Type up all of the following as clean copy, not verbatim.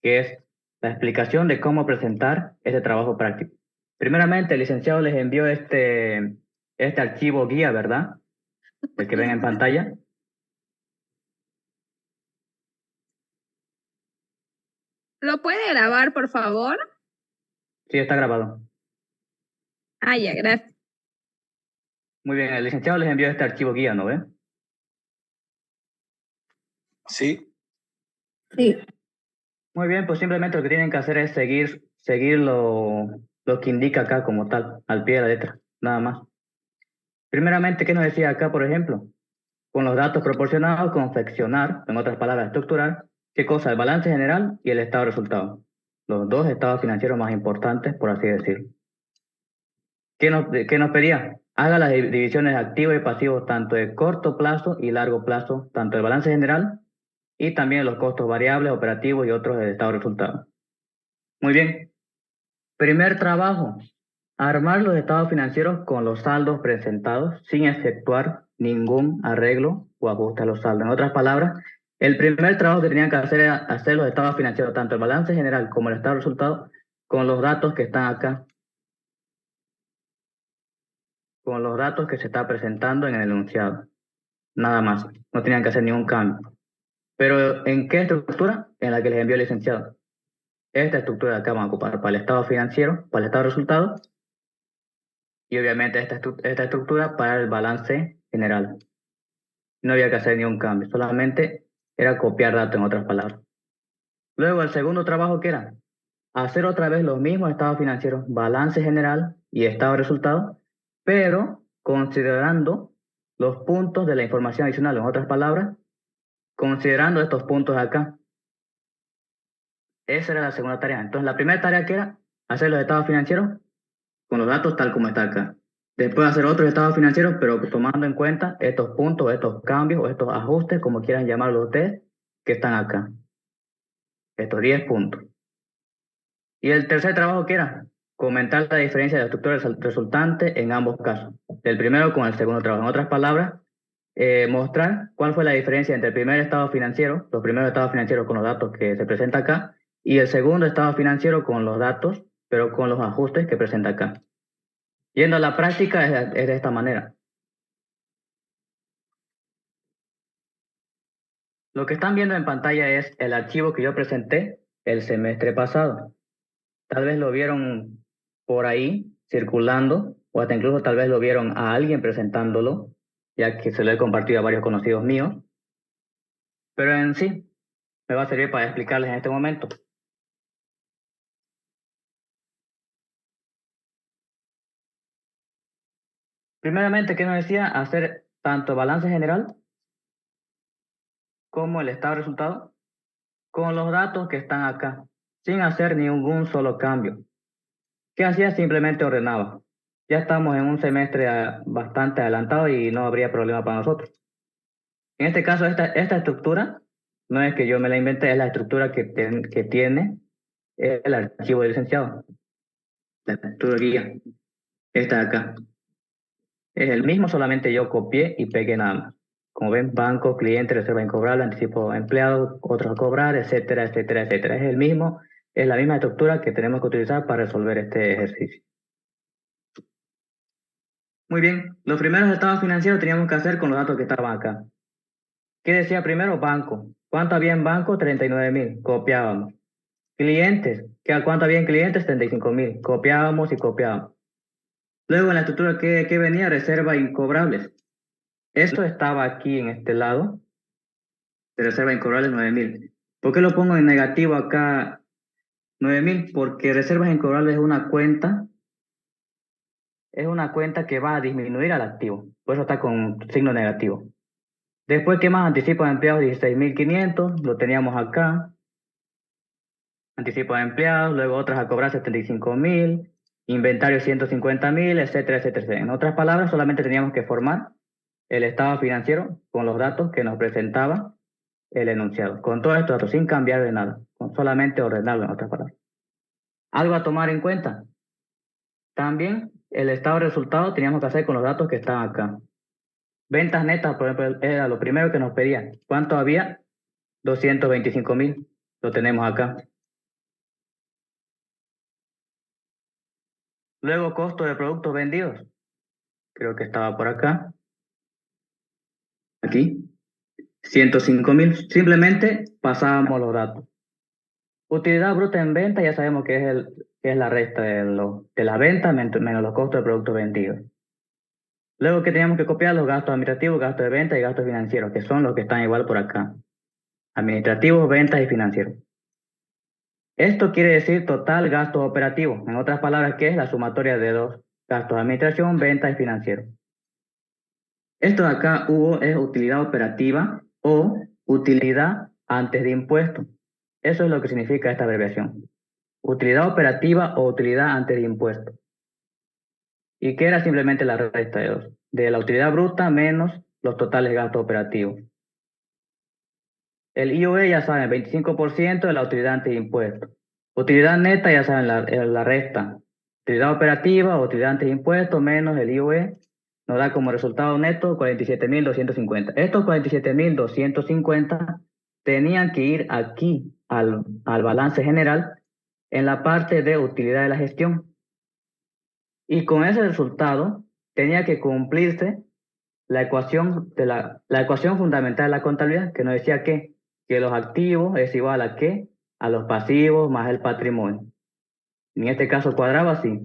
que es la explicación de cómo presentar este trabajo práctico. Primeramente, el licenciado les envió este archivo guía, ¿verdad? El que ven en pantalla. ¿Lo puede grabar, por favor? Sí, está grabado. Ah, ya, gracias. Muy bien, el licenciado les envió este archivo guía, ¿no ve? Sí. Sí. Muy bien, pues simplemente lo que tienen que hacer es seguir lo que indica acá como tal, al pie de la letra, nada más. Primeramente, ¿qué nos decía acá, por ejemplo? Con los datos proporcionados, confeccionar, en otras palabras, estructurar, ¿qué cosa? El balance general y el estado de resultados. Los dos estados financieros más importantes, por así decirlo. ¿Qué nos pedía? Haga las divisiones de activos y pasivos tanto de corto plazo y largo plazo, tanto el balance general y también los costos variables, operativos y otros del estado de resultados. Muy bien. Primer trabajo, armar los estados financieros con los saldos presentados sin efectuar ningún arreglo o ajuste a los saldos. En otras palabras, el primer trabajo que tenían que hacer era hacer los estados financieros, tanto el balance general como el estado de resultados, con los datos que están acá, con los datos que se está presentando en el enunciado. Nada más, no tenían que hacer ningún cambio. Pero ¿en qué estructura? En la que les envió el licenciado. Esta estructura de acá vamos a ocupar para el estado financiero, para el estado de resultados, y obviamente esta estructura para el balance general. No había que hacer ningún cambio, solamente era copiar datos en otras palabras. Luego el segundo trabajo que era hacer otra vez los mismos estados financieros, balance general y estado de resultados, pero considerando los puntos de la información adicional, en otras palabras, considerando estos puntos acá. Esa era la segunda tarea. Entonces la primera tarea que era hacer los estados financieros con los datos tal como está acá. Después hacer otros estados financieros, pero tomando en cuenta estos puntos, estos cambios o estos ajustes, como quieran llamarlo ustedes, que están acá. Estos 10 puntos. Y el tercer trabajo que era comentar la diferencia de la estructura resultante en ambos casos. El primero con el segundo trabajo. En otras palabras, mostrar cuál fue la diferencia entre el primer estado financiero, los primeros estados financieros con los datos que se presenta acá, y el segundo estado financiero con los datos, pero con los ajustes que presenta acá. Yendo a la práctica es de esta manera. Lo que están viendo en pantalla es el archivo que yo presenté el semestre pasado. Tal vez lo vieron por ahí circulando, o hasta incluso tal vez lo vieron a alguien presentándolo, ya que se lo he compartido a varios conocidos míos. Pero en sí, me va a servir para explicarles en este momento. Primeramente, ¿qué nos decía? Hacer tanto balance general como el estado de resultado con los datos que están acá, sin hacer ningún solo cambio. ¿Qué hacía? Simplemente ordenaba. Ya estamos en un semestre bastante adelantado y no habría problema para nosotros. En este caso, esta estructura no es que yo me la inventé, es la estructura que tiene el archivo del licenciado. La estructura guía. Esta de acá. Es el mismo, solamente yo copié y pegué nada más. Como ven, banco, cliente, reserva incobrable, anticipo a empleados, otros a cobrar, etcétera, etcétera, etcétera. Es el mismo, es la misma estructura que tenemos que utilizar para resolver este ejercicio. Muy bien, los primeros estados financieros teníamos que hacer con los datos que estaban acá. ¿Qué decía primero? Banco. ¿Cuánto había en banco? 39.000. Copiábamos. Clientes. ¿Cuánto había en clientes? 35.000. Copiábamos y copiábamos. Luego en la estructura que venía, reserva incobrables. Esto estaba aquí en este lado. De reserva incobrables 9.000. ¿Por qué lo pongo en negativo acá 9.000? Porque reservas incobrables es una cuenta que va a disminuir al activo. Por eso está con signo negativo. Después, ¿qué más? Anticipo de empleados 16.500, lo teníamos acá. Anticipo de empleados, luego otras a cobrar 75.000, inventario 150.000, etcétera, etcétera, etcétera. En otras palabras, solamente teníamos que formar el estado financiero con los datos que nos presentaba el enunciado. Con todos estos datos, sin cambiar de nada, con solamente ordenarlo en otras palabras. Algo a tomar en cuenta. También el estado de resultados teníamos que hacer con los datos que están acá. Ventas netas, por ejemplo, era lo primero que nos pedían. ¿Cuánto había? 225.000. Lo tenemos acá. Luego, costo de productos vendidos. Creo que estaba por acá. Aquí. 105.000. Simplemente pasábamos los datos. Utilidad bruta en venta, ya sabemos que es la resta de la venta menos los costos de productos vendidos. Luego que teníamos que copiar los gastos administrativos, gastos de venta y gastos financieros, que son los que están igual por acá. Administrativos, ventas y financieros. Esto quiere decir total gastos operativos. En otras palabras, que es la sumatoria de dos gastos de administración, ventas y financieros. Esto de acá, Hugo, es utilidad operativa o utilidad antes de impuestos. Eso es lo que significa esta abreviación. Utilidad operativa o utilidad antes de impuestos. Y que era simplemente la resta de dos. De la utilidad bruta menos los totales gastos operativos. El IOE ya saben, 25% de la utilidad antes de impuestos. Utilidad neta ya saben, la resta. Utilidad operativa o utilidad antes de impuestos menos el IOE nos da como resultado neto 47.250. Estos 47.250 tenían que ir aquí al balance general en la parte de utilidad de la gestión. Y con ese resultado tenía que cumplirse la ecuación, la ecuación fundamental de la contabilidad, que nos decía que los activos es igual a qué, a los pasivos más el patrimonio. En este caso cuadraba así,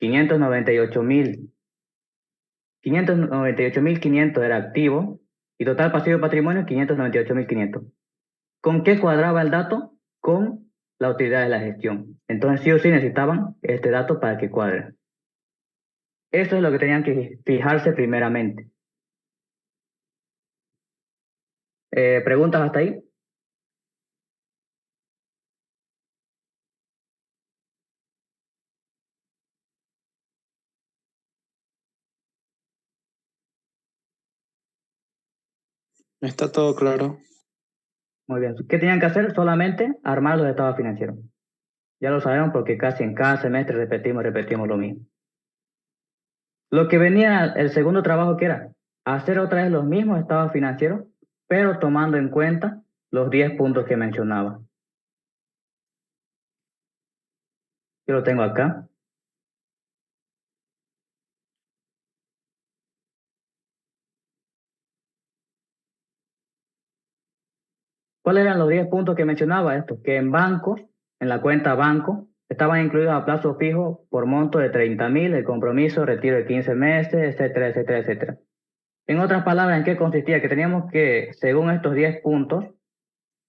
598.500 era activo y total pasivo y patrimonio 598.500. ¿Con qué cuadraba el dato? Con la utilidad de la gestión. Entonces sí o sí necesitaban este dato para que cuadre. Eso es lo que tenían que fijarse primeramente. ¿Preguntas hasta ahí? Está todo claro. Muy bien. ¿Qué tenían que hacer? Solamente armar los estados financieros. Ya lo sabemos porque casi en cada semestre repetimos lo mismo. Lo que venía el segundo trabajo que era hacer otra vez los mismos estados financieros, pero tomando en cuenta los 10 puntos que mencionaba. Yo lo tengo acá. ¿Cuáles eran los 10 puntos que mencionaba esto? Que en bancos, en la cuenta banco, estaban incluidos a plazo fijo por monto de 30.000, el compromiso, retiro de 15 meses, etcétera, etcétera, etcétera. En otras palabras, ¿en qué consistía? Que teníamos que, según estos 10 puntos,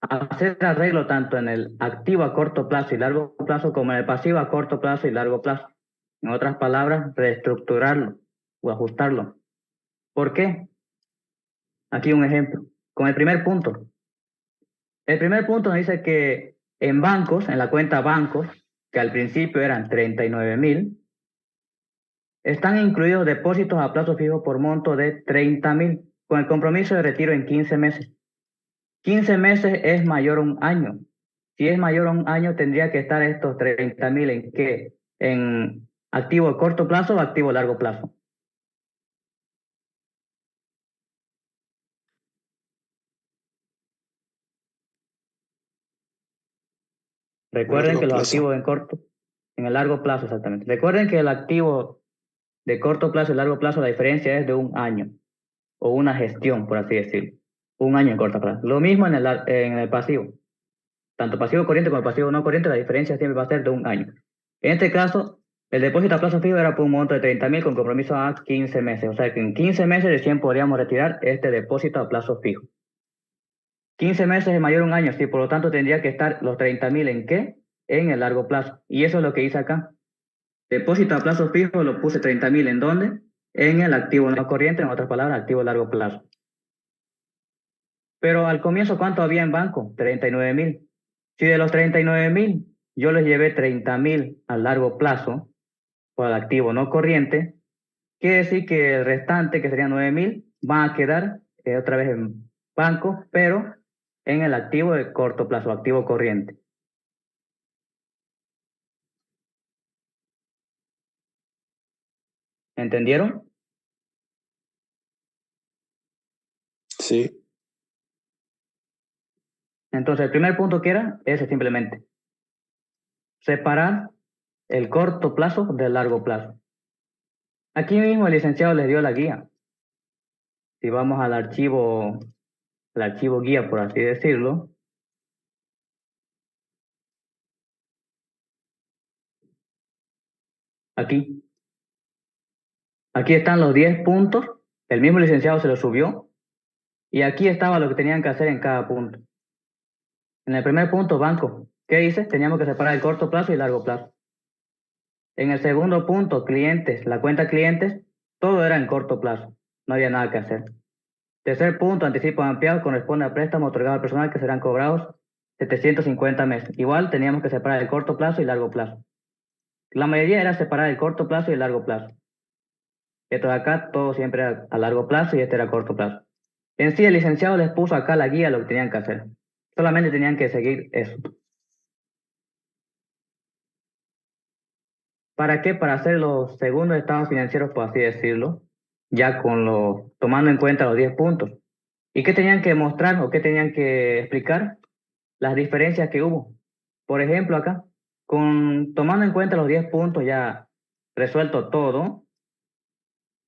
hacer arreglo tanto en el activo a corto plazo y largo plazo como en el pasivo a corto plazo y largo plazo. En otras palabras, reestructurarlo o ajustarlo. ¿Por qué? Aquí un ejemplo. Con el primer punto. El primer punto nos dice que en bancos, en la cuenta bancos, que al principio eran 39.000, están incluidos depósitos a plazo fijo por monto de 30.000, con el compromiso de retiro en 15 meses. 15 meses es mayor a un año. Si es mayor a un año, tendría que estar estos 30.000 en qué? En activo a corto plazo o activo a largo plazo. Recuerden Largo que los plazo. activos en el largo plazo exactamente. Recuerden que el activo de corto plazo y largo plazo, la diferencia es de un año o una gestión, por así decirlo. Un año en corto plazo. Lo mismo en el pasivo. Tanto pasivo corriente como pasivo no corriente, la diferencia siempre va a ser de un año. En este caso, el depósito a plazo fijo era por un monto de 30.000 con compromiso a 15 meses. O sea que en 15 meses recién podríamos retirar este depósito a plazo fijo. 15 meses es mayor a un año, sí, por lo tanto tendría que estar los 30.000 en qué? En el largo plazo. Y eso es lo que hice acá. Depósito a plazo fijo lo puse 30.000 ¿en dónde? En el activo no corriente, en otras palabras, activo a largo plazo. Pero al comienzo, ¿cuánto había en banco? 39.000. Si de los 39.000 yo les llevé 30.000 a largo plazo, por el activo no corriente, quiere decir que el restante, que serían 9.000, van a quedar otra vez en banco, pero en el activo de corto plazo, activo corriente. ¿Entendieron? Sí. Entonces, el primer punto que era ese simplemente. Separar el corto plazo del largo plazo. Aquí mismo el licenciado les dio la guía. Si vamos al archivo guía, por así decirlo, aquí están los 10 puntos, el mismo licenciado se los subió, y aquí estaba lo que tenían que hacer en cada punto. En el primer punto, banco, ¿qué dice? Teníamos que separar el corto plazo y el largo plazo. En el segundo punto, clientes, la cuenta clientes, todo era en corto plazo, no había nada que hacer. Tercer punto, anticipo ampliado, corresponde a préstamo otorgado al personal que serán cobrados 750 meses. Igual teníamos que separar el corto plazo y largo plazo. La mayoría era separar el corto plazo y el largo plazo. Esto de acá, todo siempre era a largo plazo y este era a corto plazo. En sí, el licenciado les puso acá la guía lo que tenían que hacer. Solamente tenían que seguir eso. ¿Para qué? Para hacer los segundos estados financieros, por así decirlo, ya tomando en cuenta los 10 puntos. ¿Y qué tenían que mostrar o qué tenían que explicar? Las diferencias que hubo. Por ejemplo, acá, tomando en cuenta los 10 puntos ya resuelto todo,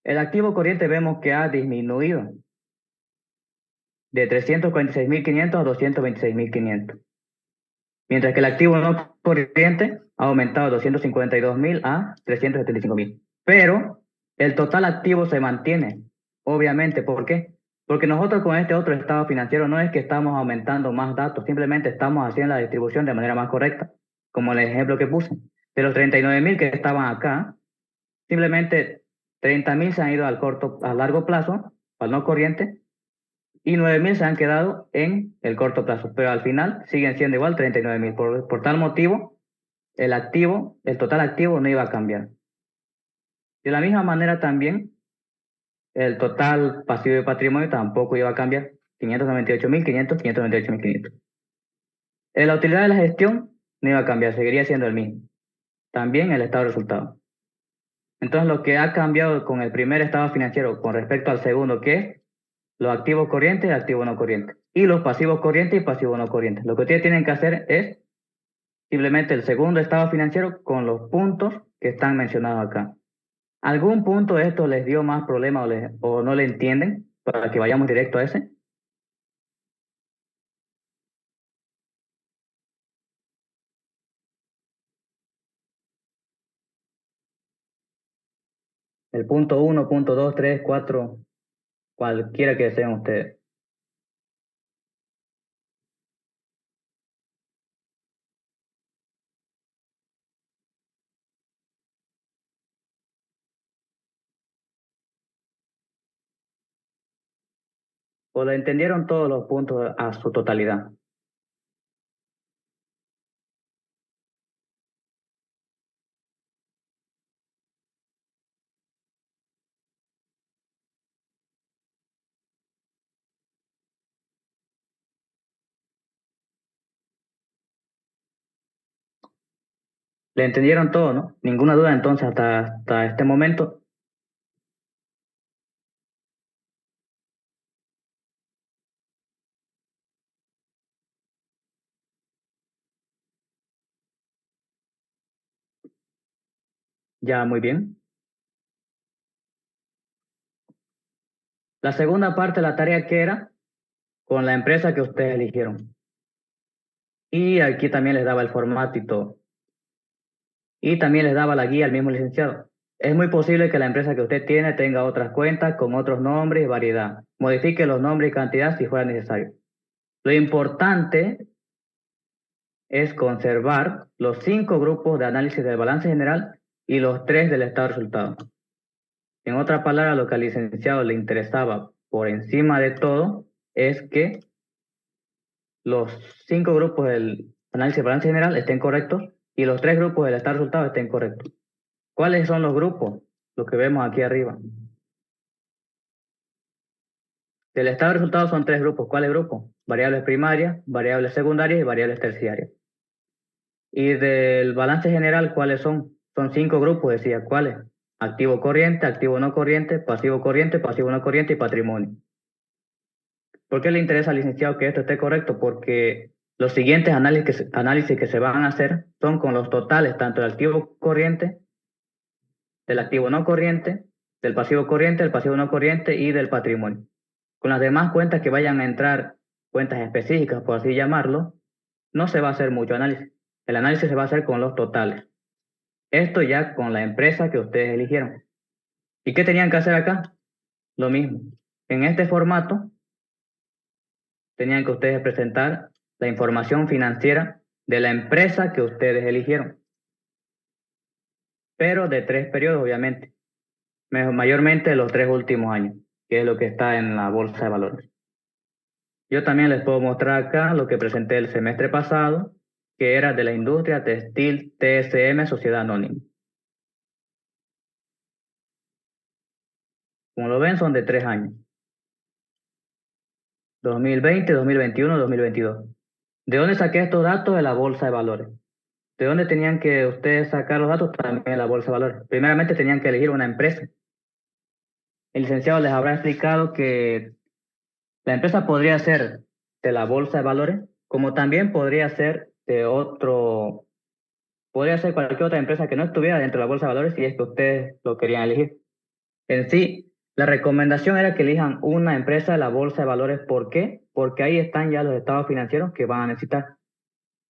el activo corriente vemos que ha disminuido de 346.500 a 226.500. Mientras que el activo no corriente ha aumentado de 252.000 a 375.000. Pero el total activo se mantiene, obviamente. ¿Por qué? Porque nosotros con este otro estado financiero no es que estamos aumentando más datos, simplemente estamos haciendo la distribución de manera más correcta, como el ejemplo que puse. De los 39.000 que estaban acá, simplemente 30.000 se han ido a largo plazo, al no corriente, y 9.000 se han quedado en el corto plazo, pero al final siguen siendo igual 39.000. Por tal motivo, el total activo no iba a cambiar. De la misma manera también, el total pasivo y patrimonio tampoco iba a cambiar. 598.500, 598.500. La utilidad de la gestión no iba a cambiar, seguiría siendo el mismo. También el estado de resultado. Entonces, lo que ha cambiado con el primer estado financiero con respecto al segundo, que es los activos corrientes y activos no corrientes. Y los pasivos corrientes y pasivos no corrientes. Lo que ustedes tienen que hacer es simplemente el segundo estado financiero con los puntos que están mencionados acá. ¿Algún punto de esto les dio más problema o no le entienden? Para que vayamos directo a ese. El punto 1, punto 2, 3, 4, cualquiera que sean ustedes. ¿O le entendieron todos los puntos a su totalidad? Le entendieron todo, ¿no? Ninguna duda entonces hasta este momento. Ya, muy bien. La segunda parte de la tarea que era con la empresa que ustedes eligieron. Y aquí también les daba el formato y todo. Y también les daba la guía al mismo licenciado. Es muy posible que la empresa que usted tiene tenga otras cuentas con otros nombres y variedad. Modifique los nombres y cantidad si fuera necesario. Lo importante es conservar los 5 grupos de análisis del balance general y los 3 del estado de resultados. En otras palabras, lo que al licenciado le interesaba por encima de todo es que los 5 grupos del análisis del balance general estén correctos y los 3 grupos del estado de resultados estén correctos. ¿Cuáles son los grupos? Los que vemos aquí arriba. Del estado de resultados son 3 grupos. ¿Cuáles grupos? Variables primarias, variables secundarias y variables terciarias. Y del balance general, ¿cuáles son? Son 5 grupos, decía. ¿Cuáles? Activo corriente, activo no corriente, pasivo no corriente y patrimonio. ¿Por qué le interesa al licenciado que esto esté correcto? Porque Los siguientes análisis que se van a hacer son con los totales tanto del activo corriente, del activo no corriente, del pasivo corriente, del pasivo no corriente y del patrimonio. Con las demás cuentas que vayan a entrar, cuentas específicas, por así llamarlo, no se va a hacer mucho análisis. El análisis se va a hacer con los totales. Esto ya con la empresa que ustedes eligieron. ¿Y qué tenían que hacer acá? Lo mismo. En este formato, tenían que ustedes presentar la información financiera de la empresa que ustedes eligieron. Pero de 3 periodos, obviamente. Mayormente los 3 últimos años, que es lo que está en la bolsa de valores. Yo también les puedo mostrar acá lo que presenté el semestre pasado, que era de la industria textil TSM Sociedad Anónima. Como lo ven, son de 3 años. 2020, 2021, 2022. ¿De dónde saqué estos datos? De la bolsa de valores. ¿De dónde tenían que ustedes sacar los datos? También de la bolsa de valores. Primeramente tenían que elegir una empresa. El licenciado les habrá explicado que la empresa podría ser de la bolsa de valores, como también podría ser podría ser cualquier otra empresa que no estuviera dentro de la bolsa de valores si es que ustedes lo querían elegir. En sí, la recomendación era que elijan una empresa de la bolsa de valores. ¿Por qué? Porque ahí están ya los estados financieros que van a necesitar.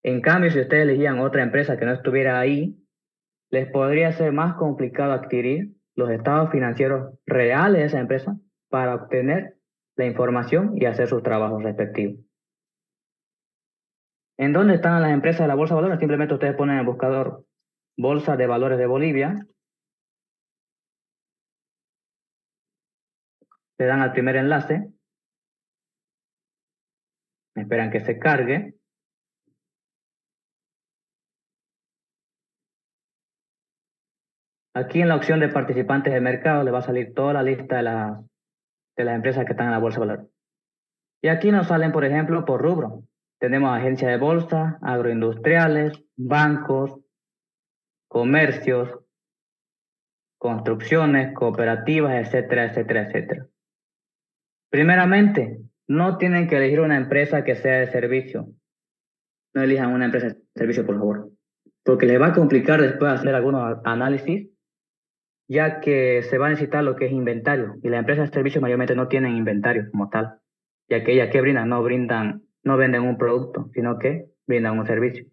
En cambio, si ustedes elegían otra empresa que no estuviera ahí, les podría ser más complicado adquirir los estados financieros reales de esa empresa para obtener la información y hacer sus trabajos respectivos. ¿En dónde están las empresas de la bolsa de valores? Simplemente ustedes ponen en el buscador Bolsa de Valores de Bolivia, le dan al primer enlace, esperan que se cargue. Aquí en la opción de participantes de mercado le va a salir toda la lista de las empresas que están en la bolsa de valores. Y aquí nos salen, por ejemplo, por rubro. Tenemos agencias de bolsa, agroindustriales, bancos, comercios, construcciones, cooperativas, etcétera, etcétera, etcétera. Primeramente, no tienen que elegir una empresa que sea de servicio. No elijan una empresa de servicio, por favor, porque les va a complicar después hacer algunos análisis, ya que se va a necesitar lo que es inventario, y las empresas de servicio mayormente no tienen inventario como tal, ya que ellas que brindan, no venden un producto, sino que brindan un servicio.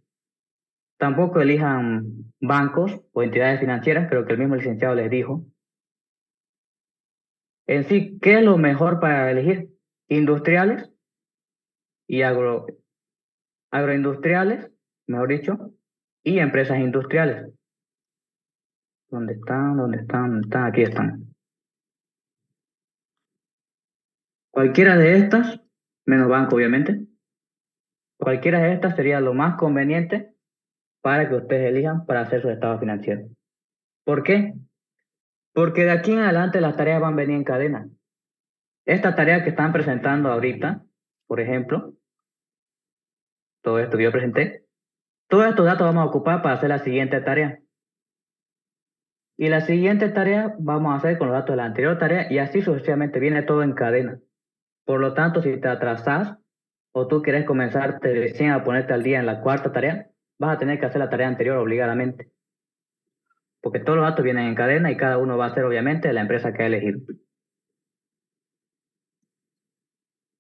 Tampoco elijan bancos o entidades financieras, pero que el mismo licenciado les dijo. En sí, ¿qué es lo mejor para elegir? Industriales y agroindustriales, mejor dicho, y empresas industriales. ¿Dónde están? ¿Dónde están? ¿Dónde están? Aquí están. Cualquiera de estas, menos banco obviamente, cualquiera de estas sería lo más conveniente para que ustedes elijan para hacer su estado financiero. ¿Por qué? Porque de aquí en adelante las tareas van a venir en cadena. Esta tarea que están presentando ahorita, por ejemplo, todo esto que yo presenté, todos estos datos vamos a ocupar para hacer la siguiente tarea. Y la siguiente tarea vamos a hacer con los datos de la anterior tarea y así sucesivamente viene todo en cadena. Por lo tanto, si te atrasas o tú quieres comenzarte recién a ponerte al día en la cuarta tarea, vas a tener que hacer la tarea anterior obligadamente. Porque todos los datos vienen en cadena y cada uno va a ser obviamente la empresa que ha elegido.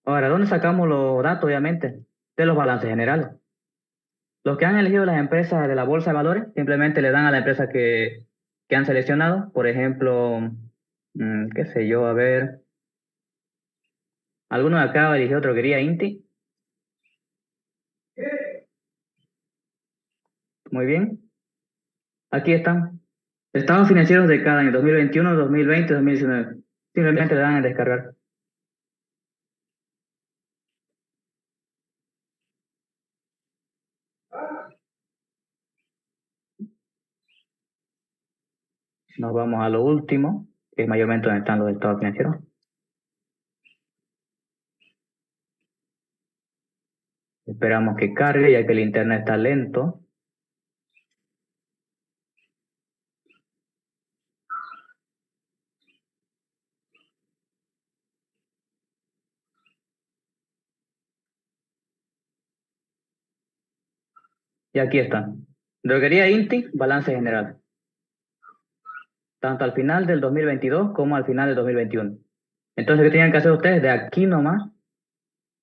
Ahora, ¿dónde sacamos los datos obviamente? De los balances generales. Los que han elegido las empresas de la bolsa de valores simplemente le dan a la empresa que han seleccionado. Por ejemplo, qué sé yo, a ver. Alguno de acá eligió otro, quería Inti. Muy bien. Aquí están. Estados financieros de cada año, 2021, 2020, 2019. Simplemente le dan a descargar. Nos vamos a lo último, que es mayormente donde están los estados financieros. Esperamos que cargue, ya que el internet está lento. Y aquí está. Droguería Inti, balance general. Tanto al final del 2022 como al final del 2021. Entonces, ¿qué tienen que hacer ustedes? De aquí nomás,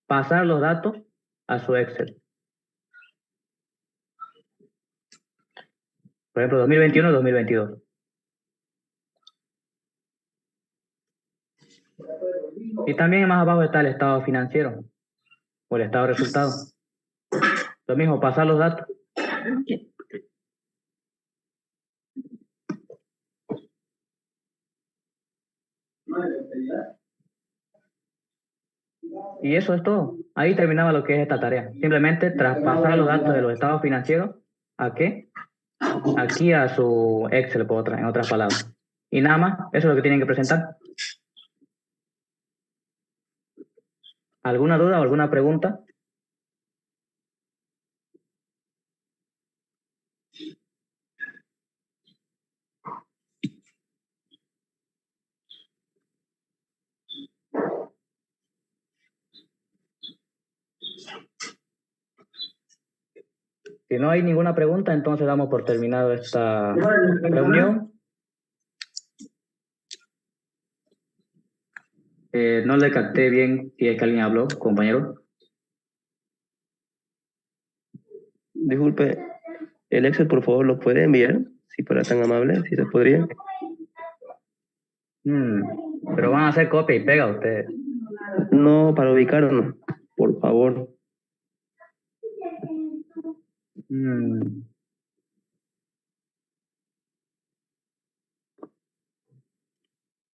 pasar los datos a su Excel. Por ejemplo, 2021, 2022. Y también más abajo está el estado financiero o el estado de resultados. Lo mismo, pasar los datos. Y eso es todo. Ahí terminaba lo que es esta tarea. Simplemente traspasar los datos de los estados financieros ¿a qué? Aquí a su Excel, en otras palabras. Y nada más, eso es lo que tienen que presentar. ¿Alguna duda o alguna pregunta? Si no hay ninguna pregunta, entonces damos por terminado esta reunión. No le capté bien si es que alguien habló, compañero. Disculpe, el Excel por favor lo puede enviar, si fuera tan amable, si se podría. Pero van a hacer copia y pega ustedes. No, para ubicarnos, por favor.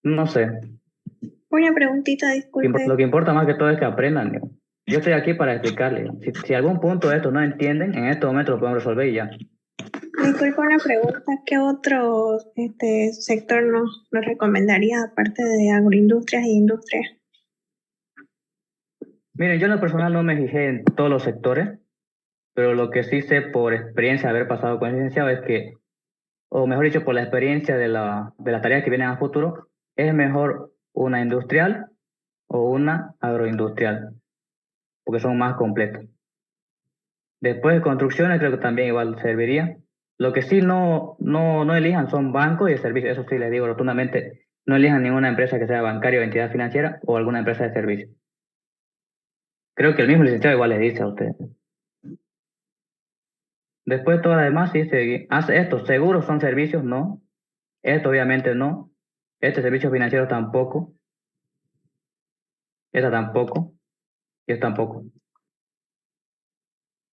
No sé. Una preguntita, disculpe. Lo que importa más que todo es que aprendan, ¿no? Yo estoy aquí para explicarles. Si algún punto de esto no entienden, en este momento lo podemos resolver y ya. Disculpe, una pregunta. ¿Qué otro sector nos recomendaría aparte de agroindustrias e industrias? Miren, yo en lo personal no me fijé en todos los sectores, pero lo que sí sé por experiencia de haber pasado con el licenciado es que, o mejor dicho, por la experiencia de las tareas que vienen a futuro, es mejor una industrial o una agroindustrial, porque son más completos. Después de construcciones creo que también igual serviría. Lo que sí no elijan son bancos y servicios, eso sí les digo rotundamente, no elijan ninguna empresa que sea bancaria o entidad financiera o alguna empresa de servicios. Creo que el mismo licenciado igual les dice a ustedes. Después todo lo demás sí hace esto, seguros son servicios, no. Esto obviamente no. Este servicio financiero tampoco. Esta tampoco. Y esta tampoco.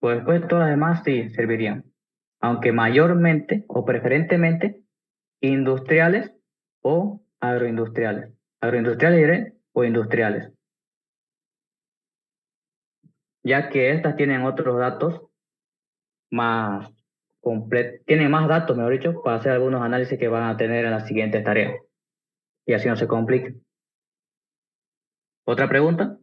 Pues después todas las demás sí servirían. Aunque mayormente o preferentemente industriales o agroindustriales. Agroindustriales diré o industriales. Ya que estas tienen otros datos más completos, tienen más datos, mejor dicho, para hacer algunos análisis que van a tener en las siguientes tareas. Y así no se complica. ¿Otra pregunta?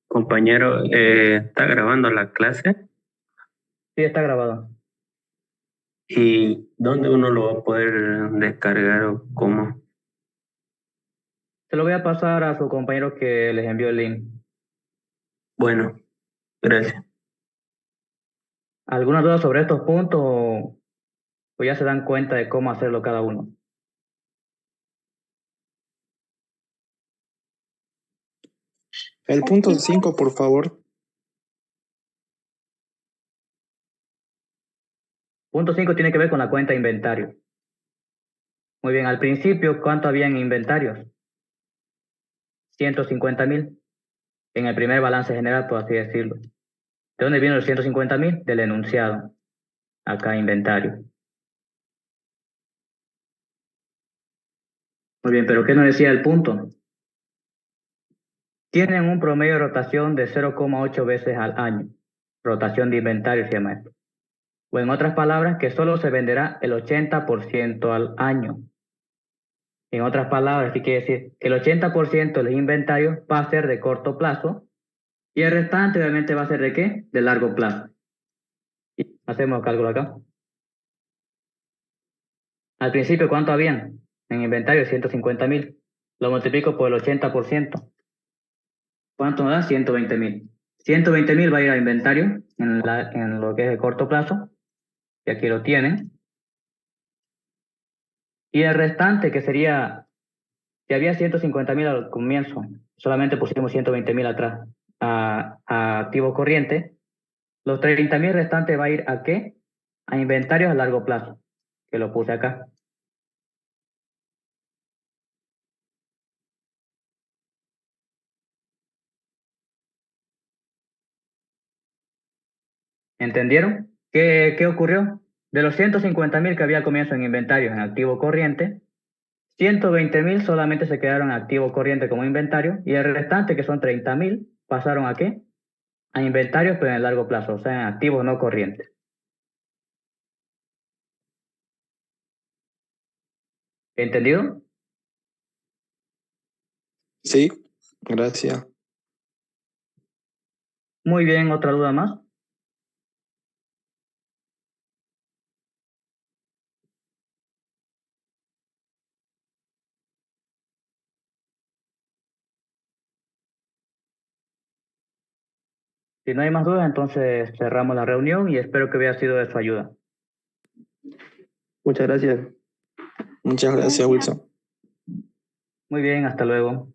Compañero, ¿está grabando la clase? Sí, está grabado. ¿Y dónde uno lo va a poder descargar o cómo? Se lo voy a pasar a su compañero que les envió el link. Bueno, gracias. ¿Alguna duda sobre estos puntos o ya se dan cuenta de cómo hacerlo cada uno? El punto 5, por favor. Punto 5 tiene que ver con la cuenta de inventario. Muy bien, al principio, ¿cuánto había en inventarios? 150.000 en el primer balance general, por así decirlo. ¿De dónde vienen los 150.000? Del enunciado. Acá, inventario. Muy bien, pero ¿qué nos decía el punto? Tienen un promedio de rotación de 0,8 veces al año. Rotación de inventario se llama esto. O en otras palabras, que solo se venderá el 80% al año. En otras palabras, ¿qué quiere decir? Que el 80% de los inventarios va a ser de corto plazo y el restante obviamente va a ser ¿de qué? De largo plazo. Y hacemos cálculo acá. Al principio, ¿cuánto habían? En inventario, 150.000. Lo multiplico por el 80%. ¿Cuánto me da? 120.000. 120.000 va a ir a inventario en lo que es de corto plazo, y aquí lo tienen. Y el restante, que sería, si había 150.000 al comienzo, solamente pusimos 120.000 atrás a activo corriente. Los 30.000 restantes va a ir ¿a qué? A inventarios a largo plazo, que lo puse acá. ¿Entendieron? ¿Qué ocurrió? De los 150.000 que había al comienzo en inventarios en activo corriente, 120.000 solamente se quedaron en activo corriente como inventario, y el restante, que son 30.000, pasaron ¿a qué? A inventarios, pero en el largo plazo, o sea, en activos no corrientes. ¿Entendido? Sí, gracias. Muy bien, ¿otra duda más? Si no hay más dudas, entonces cerramos la reunión y espero que haya sido de su ayuda. Muchas gracias. Muchas gracias, Wilson. Muy bien, hasta luego.